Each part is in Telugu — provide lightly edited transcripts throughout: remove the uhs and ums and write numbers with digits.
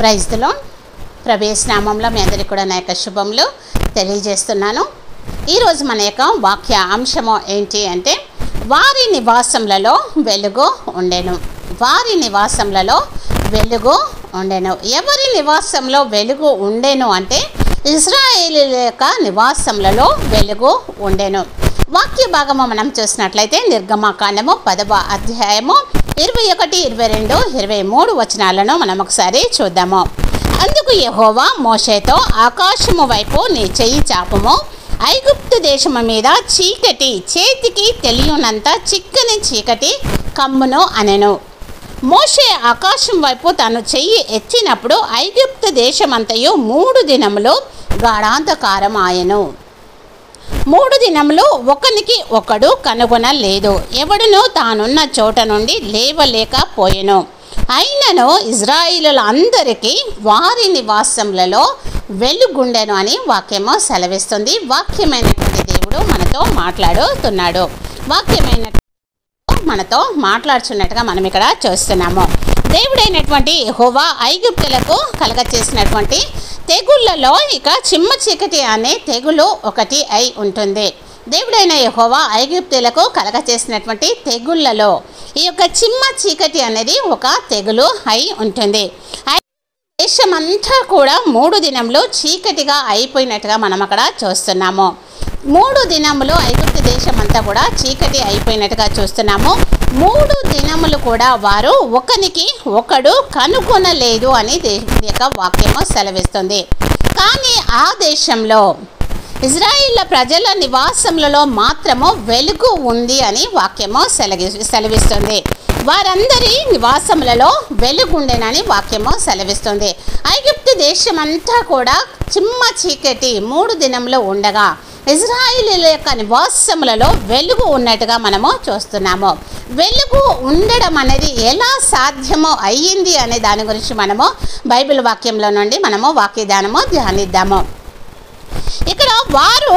Praise the lord. ప్రభు నామములో మీ అందరికీ కూడా నా యొక్క శుభములు తెలియజేస్తున్నాను. ఈరోజు మన యొక్క వాక్య అంశము ఏంటి అంటే, వారి నివాసములలో వెలుగు ఉండెను. వారి నివాసములలో వెలుగు ఉండెను. ఎవరి నివాసంలో వెలుగు ఉండెను అంటే, ఇశ్రాయేలీయుల యొక్క నివాసములలో వెలుగు ఉండెను. వాక్య భాగము మనం చూసినట్లయితే నిర్గమకాండము 10వ అధ్యాయము 21, 22, 23 వచనాలను మనం ఒకసారి చూద్దాము. అందుకు యెహోవా మోషేతో, ఆకాశము వైపు నీ చెయ్యి చాపుము, ఐగుప్తు దేశము మీద చీకటి, చేతికి తెలియనంత చిక్కని చీకటి కమ్మును అనెను. మోషే ఆకాశం వైపు తను చెయ్యి ఎత్తినప్పుడు ఐగుప్తు దేశమంతయు 3 దినములు గాఢాంధకారం ఆయను. 3 దినములు ఒకనికి ఒకడు కనుగొనలేదు. ఎవడునూ తానున్న చోట నుండి లేవలేకపోయెను. అయినను ఇశ్రాయేలీయులందరికీ వారి నివాసములలో వెలుగుండెను అని వాక్యము సెలవిస్తుంది. వాక్యమైనటువంటి దేవుడు మనతో మాట్లాడుతున్నాడు. మనతో మాట్లాడుతున్నట్టుగా మనం ఇక్కడ చూస్తున్నాము. దేవుడైనటువంటి యెహోవా ఐగుప్తులకు కలగచేసినటువంటి తెగుళ్ళలో ఇక చిమ్మ చీకటి అనే తెగులు ఒకటి అయి ఉంటుంది. దేవుడైన యెహోవా ఐగుప్తులకు కలగచేసినటువంటి తెగుళ్ళలో ఈ యొక్క చిమ్మ చీకటి అనేది ఒక తెగులు అయి ఉంటుంది. దేశమంతా కూడా 3 దినములు చీకటిగా అయిపోయినట్టుగా మనం అక్కడ చూస్తున్నాము. 3 దినములు ఐగుప్తు దేశం అంతా కూడా చీకటి అయిపోయినట్టుగా చూస్తున్నాము. 3 దినములు కూడా వారు ఒకనికి ఒకడు కనుగొనలేదు అని దేవుని యొక్క వాక్యము సెలవిస్తుంది. కానీ ఆ దేశంలో ఇశ్రాయేలు ప్రజల నివాసములలో మాత్రము వెలుగు ఉంది అని వాక్యము సెలవిస్తుంది. వారందరి నివాసములలో వెలుగుండెనని వాక్యము సెలవిస్తుంది. ఐగుప్తు దేశమంతా కూడా చిమ్మ చీకటి 3 దినములు ఉండగా ఇశ్రాయేలీయుల యొక్క నివాసములలో వెలుగు ఉన్నట్టుగా మనము చూస్తున్నాము. వెలుగు ఉండడం అనేది ఎలా సాధ్యమో అయ్యింది అనే దాని గురించి మనము బైబిల్ వాక్యంలో నుండి మనము వాక్యదానము ధ్యానిద్దాము. ఇక్కడ వారు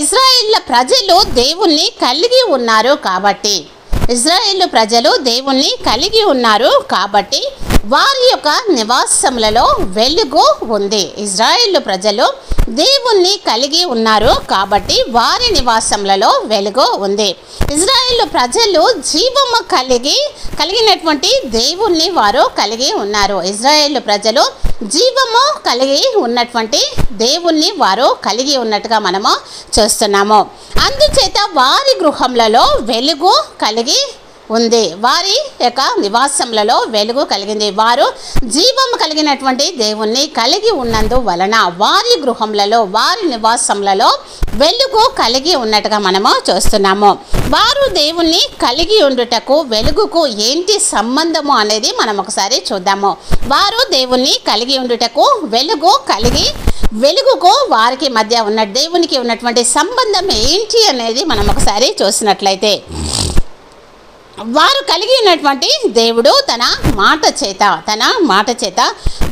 ఇశ్రాయేలు ప్రజలు దేవుణ్ణి కలిగి ఉన్నారు కాబట్టి, ఇశ్రాయేలు ప్రజలు దేవుణ్ణి కలిగి ఉన్నారు కాబట్టి వారి యొక్క నివాసములలో వెలుగు ఉంది. ఇశ్రాయేలు ప్రజలు దేవుణ్ణి కలిగి ఉన్నారు కాబట్టి వారి నివాసములలో వెలుగు ఉంది. ఇశ్రాయేలు ప్రజలు జీవము కలిగినటువంటి దేవుణ్ణి వారు కలిగి ఉన్నారు. ఇశ్రాయేలు ప్రజలు జీవము కలిగి ఉన్నటువంటి దేవుణ్ణి వారు కలిగి ఉన్నట్టుగా మనము చూస్తున్నాము. అందుచేత వారి గృహములలో వెలుగు కలిగి ఉంది. వారి యొక్క నివాసములలో వెలుగు కలిగింది. వారు జీవము కలిగినటువంటి దేవుణ్ణి కలిగి ఉన్నందు వలన వారి గృహములలో వారి నివాసములలో వెలుగు కలిగి ఉన్నట్టుగా మనము చూస్తున్నాము. వారు దేవుణ్ణి కలిగి ఉండుటకు వెలుగుకు ఏంటి సంబంధము అనేది మనం ఒకసారి చూద్దాము. వారు దేవుణ్ణి కలిగి ఉండుటకు వెలుగుకు వారికి మధ్య ఉన్న దేవునికి ఉన్నటువంటి సంబంధం ఏంటి అనేది మనం ఒకసారి చూసినట్లయితే, వారు కలిగి ఉన్నటువంటి దేవుడు తన మాట చేత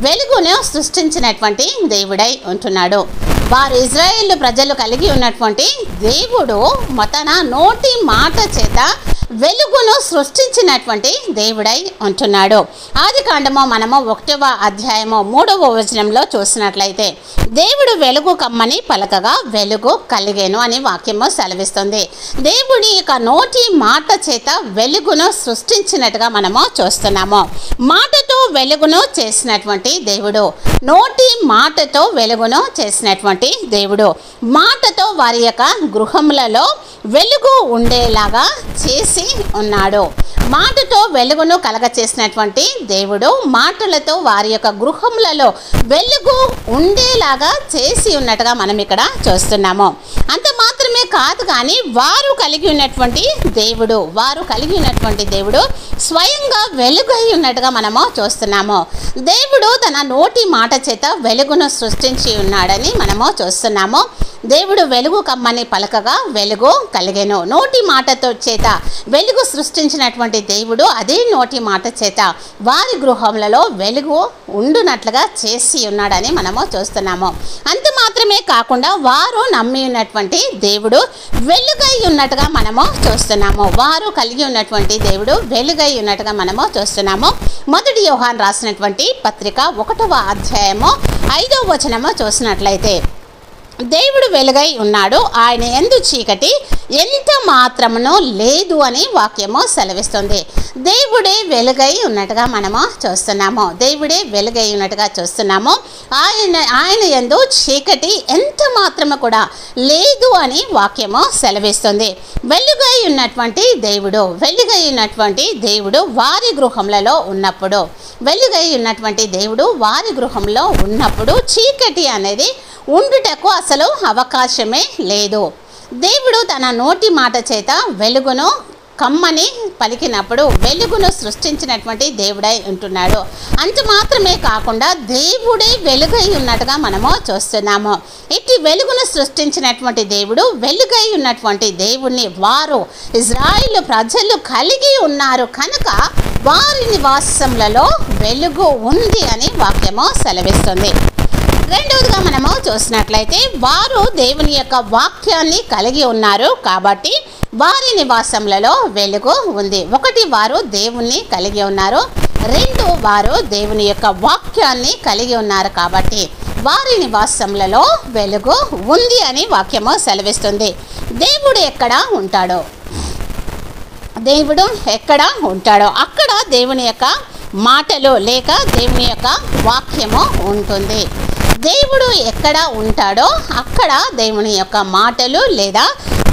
వెలుగును సృష్టించినటువంటి దేవుడై ఉంటున్నాడు. వారు ఇశ్రాయేలు ప్రజలు కలిగి ఉన్నటువంటి దేవుడు తన నోటి మాట చేత వెలుగును సృష్టించినటువంటి దేవుడై ఉంటున్నాడు. ఆదికాండము మనము 1వ అధ్యాయము 3వ వచనంలో చూసినట్లయితే, దేవుడు వెలుగు కమ్మని పలకగా వెలుగు కలిగేను అని వాక్యము సెలవిస్తుంది. దేవుడి యొక్క నోటి మాట చేత వెలుగును సృష్టించినట్టుగా మనము చూస్తున్నాము. మాటతో వెలుగును చేసినటువంటి దేవుడు, నోటి మాటతో వెలుగును చేసినటువంటి దేవుడు, మాటతో వారి యొక్క గృహములలో వెలుగు ఉండేలాగా చేసి ఉన్నాడు. మాటతో వెలుగును కలగచేసినటువంటి దేవుడు మాటలతో వారి యొక్క గృహములలో వెలుగు ఉండేలాగా చేసి ఉన్నట్టుగా మనం ఇక్కడ చూస్తున్నాము. అంత మాత్రమే కాదు కానీ వారు కలిగి ఉన్నటువంటి దేవుడు స్వయంగా వెలుగు అయి ఉన్నట్టుగా మనము చూస్తున్నాము. దేవుడు తన నోటి మాట చేత వెలుగును సృష్టించి ఉన్నాడని మనము చూస్తున్నాము. దేవుడు వెలుగు కమ్మని పలకగా వెలుగు కలిగెను. నోటి మాటతో చేత వెలుగు సృష్టించినటువంటి దేవుడు అదే నోటి మాట చేత వారి గృహములలో వెలుగు ఉండునట్లుగా చేసి ఉన్నాడని మనము చూస్తున్నాము. అంత మాత్రమే కాకుండా వారు నమ్మి ఉన్నటువంటి దేవుడు వెలుగై ఉన్నట్టుగా మనము చూస్తున్నాము. వారు కలిగి ఉన్నటువంటి దేవుడు వెలుగై ఉన్నట్టుగా మనము చూస్తున్నాము. మొదటి యోహాను రాసినటువంటి పత్రిక 1వ అధ్యాయము 5వ వచనము చూసినట్లయితే, దేవుడు వెలుగై ఉన్నాడు, ఆయన యందు చీకటి ఎంత మాత్రమునో లేదు అని వాక్యము సెలవిస్తుంది. దేవుడే వెలుగై ఉన్నట్టుగా మనము చూస్తున్నాము. దేవుడే వెలుగై ఉన్నట్టుగా చూస్తున్నాము. ఆయన యందు చీకటి ఎంత మాత్రము కూడా లేదు అని వాక్యము సెలవిస్తుంది. వెలుగై ఉన్నటువంటి దేవుడు వారి గృహములలో ఉన్నప్పుడు చీకటి అనేది ఉండుటకు అసలు అవకాశమే లేదు. దేవుడు తన నోటి మాట చేత వెలుగును కమ్మని పలికినప్పుడు వెలుగును సృష్టించినటువంటి దేవుడై ఉంటున్నాడు. అంత మాత్రమే కాకుండా దేవుడే వెలుగై ఉన్నట్టుగా మనము చూస్తున్నాము. ఇట్టి వెలుగును సృష్టించినటువంటి దేవుడు, వెలుగై ఉన్నటువంటి దేవుణ్ణి వారు ఇజ్రాయేలు ప్రజలు కలిగి ఉన్నారు కనుక వారి నివాసములలో వెలుగు ఉంది అని వాక్యము సెలవిస్తుంది. రెండవదిగా మనము చూసినట్లయితే వారు దేవుని యొక్క వాక్యాన్ని కలిగి ఉన్నారు కాబట్టి వారి నివాసములలో వెలుగు ఉంది. 1 వారు దేవుణ్ణి కలిగి ఉన్నారు, 2 వారు దేవుని యొక్క వాక్యాన్ని కలిగి ఉన్నారు కాబట్టి వారి నివాసములలో వెలుగు ఉంది అని వాక్యము సెలవిస్తుంది. దేవుడు ఎక్కడ ఉంటాడో అక్కడ దేవుని యొక్క మాటలు లేక దేవుని యొక్క వాక్యము ఉంటుంది. దేవుడు ఎక్కడ ఉంటాడో అక్కడ దేవుని యొక్క మాటలు లేదా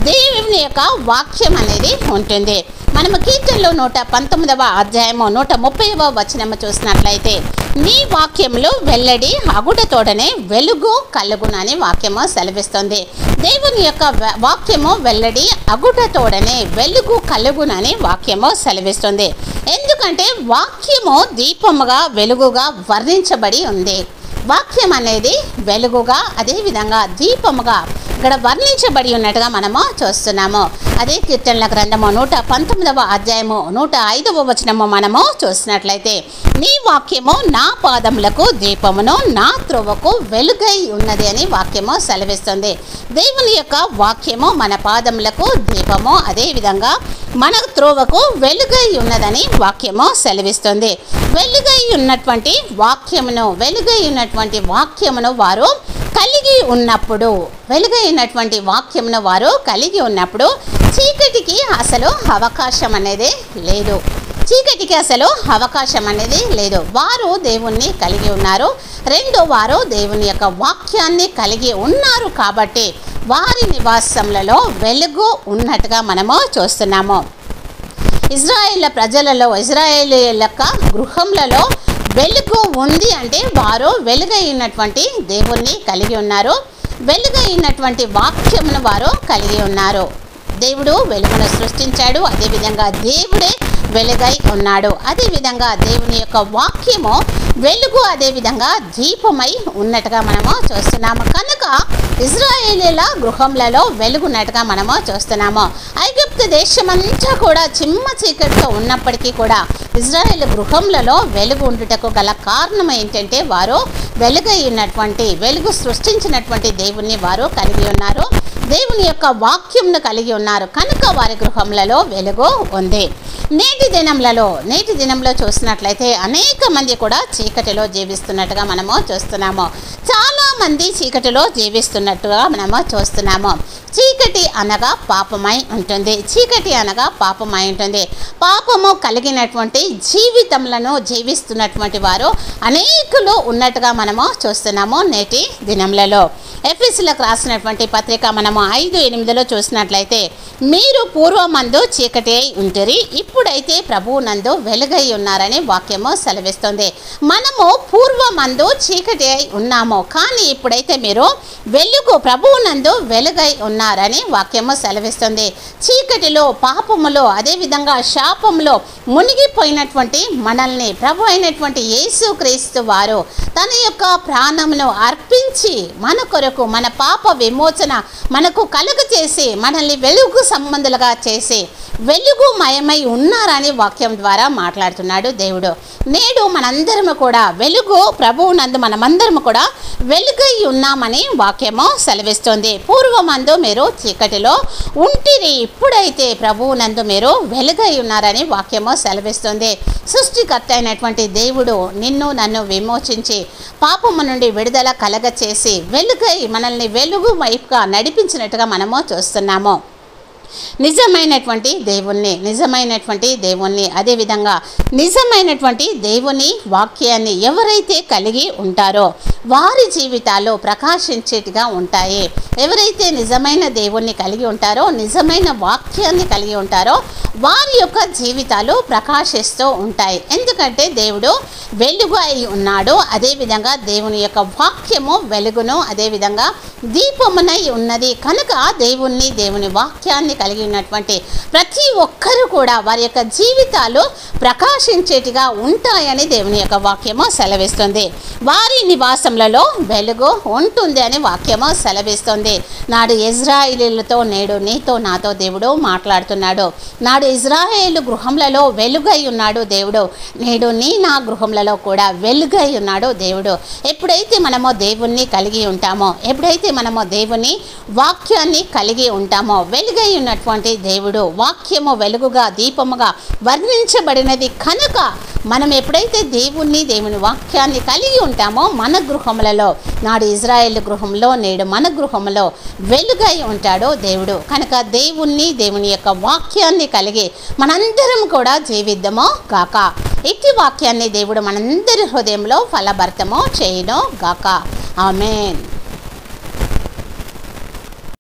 దేవుని యొక్క వాక్యం అనేది ఉంటుంది. మనము కీర్తనలో 119వ అధ్యాయము 130వ వచనము చూసినట్లయితే, నీ వాక్యములు వెల్లడి అగుటతోడనే వెలుగు కలుగునని వాక్యము సెలవిస్తుంది. దేవుని యొక్క వాక్యము వెల్లడి అగుటతోడనే వెలుగు కలుగునని వాక్యము సెలవిస్తుంది. ఎందుకంటే వాక్యము దీపముగా వెలుగుగా వర్ణించబడి ఉంది. వాక్యం అనేది వెలుగుగా అదేవిధంగా దీపముగా ఇక్కడ వర్ణించబడి ఉన్నట్టుగా మనము చూస్తున్నాము. అదే కీర్తనల గ్రంథము 119వ అధ్యాయము 105వ వచనము మనము చూసినట్లయితే, నీ వాక్యము నా పాదములకు దీపమును నా త్రోవకు వెలుగై ఉన్నది అని వాక్యము సెలవిస్తుంది. దేవుని యొక్క వాక్యము మన పాదములకు దీపము, అదేవిధంగా మన త్రోవకు వెలుగై ఉన్నదని వాక్యము సెలవిస్తుంది. వెలుగై ఉన్నటువంటి వాక్యమును వారు కలిగి ఉన్నప్పుడు చీకటికి అసలు అవకాశం అనేది లేదు. వారు దేవుణ్ణి కలిగి ఉన్నారు, 2 వారు దేవుని యొక్క వాక్యాన్ని కలిగి ఉన్నారు కాబట్టి వారి నివాసములలో వెలుగు ఉన్నట్టుగా మనము చూస్తున్నాము. ఇజ్రాయేల్ యొక్క గృహములలో వెలుగు ఉంది అంటే వారు వెలుగైనటువంటి దేవుణ్ణి కలిగి ఉన్నారు, వెలుగైనటువంటి వాక్యమును వారు కలిగి ఉన్నారు. దేవుడు వెలుగును సృష్టించాడు, అదేవిధంగా దేవుడే వెలుగై ఉన్నాడు. అదేవిధంగా దేవుని యొక్క వాక్యము వెలుగు అదేవిధంగా దీపమై ఉన్నట్టుగా మనము చూస్తున్నాము. కనుక ఇజ్రాయేలీల గృహములలో వెలుగున్నట్టుగా మనము చూస్తున్నాము. ఐగుప్తు దేశమంతా కూడా చిమ్మ చీకటితో ఉన్నప్పటికీ కూడా ఇజ్రాయేల్ గృహములలో వెలుగు ఉండుటకు గల కారణం ఏంటంటే వారు వెలుగు సృష్టించినటువంటి దేవుణ్ణి వారు కలిగి ఉన్నారు, దేవుని యొక్క వాక్యంను కలిగి ఉన్నారు కనుక వారి గృహములలో వెలుగు ఉంది. నేటి దినంలో చూసినట్లయితే అనేక మంది కూడా చీకటిలో జీవిస్తున్నట్టుగా మనము చూస్తున్నాము. చాలా మంది చీకటిలో జీవిస్తున్నట్టుగా మనము చూస్తున్నాము. చీకటి అనగా పాపమై ఉంటుంది. పాపము కలిగినటువంటి జీవితములను జీవిస్తున్నటువంటి వారు అనేకులు ఉన్నట్టుగా మనము చూస్తున్నాము నేటి దినములలో. ఎఫెసీయులకు రాసినటువంటి పత్రిక మనము 5:8 చూసినట్లయితే, మీరు పూర్వమందు చీకటి అయి ఉంటిరి, ఇప్పుడైతే ప్రభువునందు వెలుగై ఉన్నారని వాక్యము సెలవిస్తుంది. మనము పూర్వమందు చీకటి అయి ఉన్నాము, కానీ ఇప్పుడైతే మీరు ప్రభువునందు వెలుగై ఉన్నారని వాక్యము సెలవిస్తుంది. చీకటిలో, పాపములో, అదేవిధంగా శాపంలో మునిగిపోయినటువంటి మనల్ని ప్రభు అయినటువంటి యేసుక్రీస్తు వారు తన యొక్క ప్రాణమును అర్పించి మన కొరకు కొరకు మన పాప విమోచన మనకు కలుగ చేసి మనల్ని వెలుగు సంబంధులుగా చేసి వెలుగుమయమై ఉన్నారని వాక్యం ద్వారా మాట్లాడుతున్నాడు దేవుడు. నేడు మనందరము కూడా వెలుగు ప్రభువునందు మనమందరము కూడా వెలుగై ఉన్నామని వాక్యము సెలవిస్తుంది. పూర్వమందు మీరు చీకటిలో ఉంటిరి, ఇప్పుడైతే ప్రభువునందు మీరు వెలుగై ఉన్నారని వాక్యము సెలవిస్తుంది. సృష్టికర్త అయినటువంటి దేవుడు నిన్ను నన్ను విమోచించి పాపము నుండి విడుదల కలగ చేసి వెలుగై మనల్ని వెలుగు వైపుగా నడిపించినట్టుగా మనము చూస్తున్నాము. నిజమైనటువంటి దేవుణ్ణి అదేవిధంగా నిజమైనటువంటి దేవుని వాక్యాన్ని ఎవరైతే కలిగి ఉంటారో వారి జీవితాలు ప్రకాశించేట్టుగా ఉంటాయి. ఎవరైతే నిజమైన దేవుణ్ణి కలిగి ఉంటారో, నిజమైన వాక్యాన్ని కలిగి ఉంటారో వారి యొక్క జీవితాలు ప్రకాశిస్తూ ఉంటాయి. ఎందుకంటే దేవుడు వెలుగు అయి ఉన్నాడు. అదేవిధంగా దేవుని యొక్క వాక్యము వెలుగును అదేవిధంగా దీపమునై ఉన్నది కనుక దేవుని వాక్యాన్ని కలిగి ఉన్నటువంటి ప్రతి ఒక్కరూ కూడా వారి యొక్క జీవితాలు ప్రకాశించేటిగా ఉంటాయని దేవుని యొక్క వాక్యము సెలవిస్తుంది. వారి నివాసములలో వెలుగు ఉంటుంది అని వాక్యము సెలవిస్తుంది. నాడు ఇజ్రాయేలీలతో నేడు నీతో నాతో దేవుడు మాట్లాడుతున్నాడు. నాడు ఇజ్రాయేలు గృహములలో వెలుగై ఉన్నాడు దేవుడు, నేడు నా గృహములలో కూడా వెలుగై ఉన్నాడు దేవుడు. ఎప్పుడైతే మనము దేవుణ్ణి కలిగి ఉంటామో, ఎప్పుడైతే మనము దేవుని వాక్యాన్ని కలిగి ఉంటామో, వెలుగై ఉన్నటువంటి దేవుడు వాక్యము వెలుగుగా దీపముగా వర్ణించబడినది కనుక మనం ఎప్పుడైతే దేవుని వాక్యాన్ని కలిగి ఉంటామో మన గృహములలో, నాడు ఇజ్రాయేల్ గృహంలో నేడు మన గృహంలో వెలుగై ఉంటాడో దేవుడు. కనుక దేవుని యొక్క వాక్యాన్ని కలిగి మనందరం కూడా జీవిద్దామో గాక. ఇట్టి వాక్యాన్ని దేవుడు మనందరి హృదయంలో ఫలభరితమో చేయును గాక. ఆమేన్.